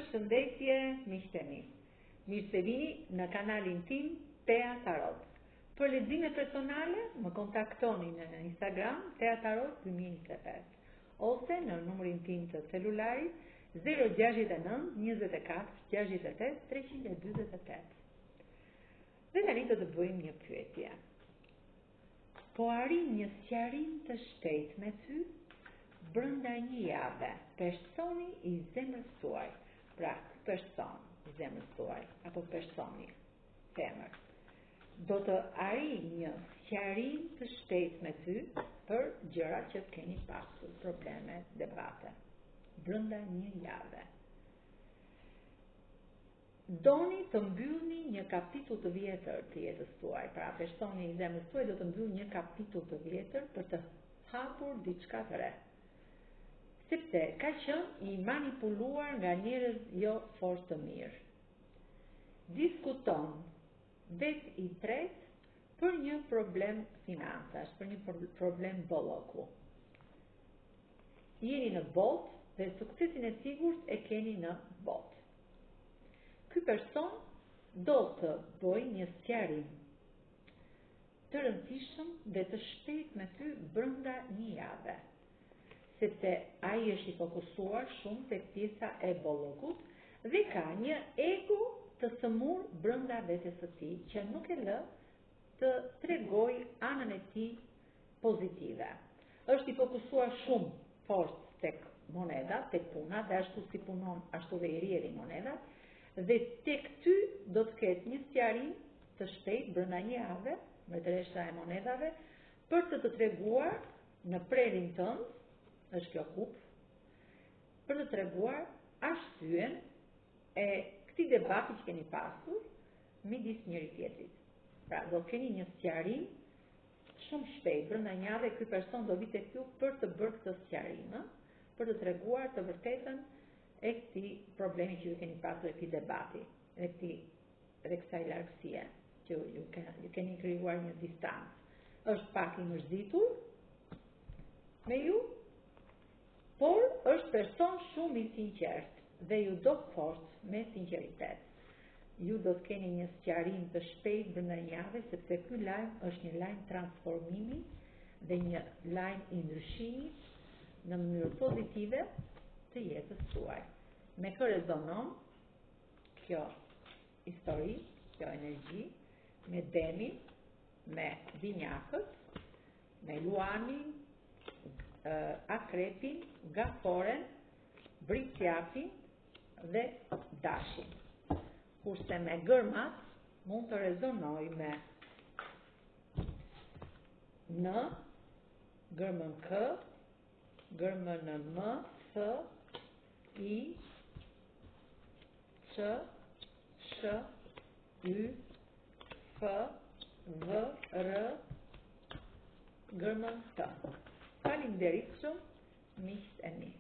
Përshëndetje, miqtë e mi. Mirë se vini në kanalin tim Tea Tarot. Për lexime personale, më kontaktoni në Instagram Tea Tarot 2025 ose në numrin tim të celularit 069 24 68 328. Dhe tani do të bëjmë një pyetje. Po arrin një sqarim të shpejtë me ty brenda një jave, personi i zemrës tuaj, pra person i zemrës tuaj, apo personi, femër, do të arrijë një sqarim të shpejtë me ty për gjërat që keni pasur, probleme, debate, brenda një jave. Doni të mbyllni një kapitull të vjetër të jetës tuaj, pra personi i zemrës tuaj do të mbyll një kapitull të vjetër për të hapur diçka të re. Sepse ka qenë i manipuluar nga njerëz jo fort të mirë. Diskuton vet i tretë për një problem financash, për një problem bolloku. Jeni në botë dhe suksesin e sigurt e keni në botë. Ky person do të bëjë një sqarim të rëndësishëm dhe të shpejtë me ty brenda një jave, sepse ai është i fokusuar shumë tek pjesa e bollokut dhe ka një ego të sëmur brenda vetes së tij që nuk e lë të tregoj anën e tij pozitive. Është i fokusuar shumë fort tek monedat, tek puna, dhe ashtu si punon, ashtu dhe i rrjedhin monedat, dhe tek ty do të ketë një sqarim të shpejtë brenda një jave me tresha e monedave për të treguar në prerin tënd, është kjo kup, për të treguar arsyen e këtij debati që keni pasur midis njëri tjetrit. Pra, do keni një sqarim shumë shpejt brenda një jave, ky person do vi tek ju për të bërë këtë sqarim, për të treguar të vërtetën e këtij problemi që ju keni pasur, e këtij debati, e kësaj largësie që ju keni krijuar një distancë. Është pak i mërzitur me ju, por është person shumë i sinqert dhe ju do fort me sinqeritet. Ju do të keni një sqarim të shpejtë brenda një jave, sepse ky lajm është një lajm transformimi dhe një lajm i ndryshimit në mënyrë pozitive të jetës tuaj. Me kë rezonon kjo histori, kjo energji, me demin, me binjakët, me luanin, akrepin, gaforen, bricjapin dhe dashin. Kurse me gërmat mund të rezonoj me në, gërmën k, gërmën në m, s, i, q, sh, y, f, v, r, gërmën t. Faleminderit shumë, miqtë e mi.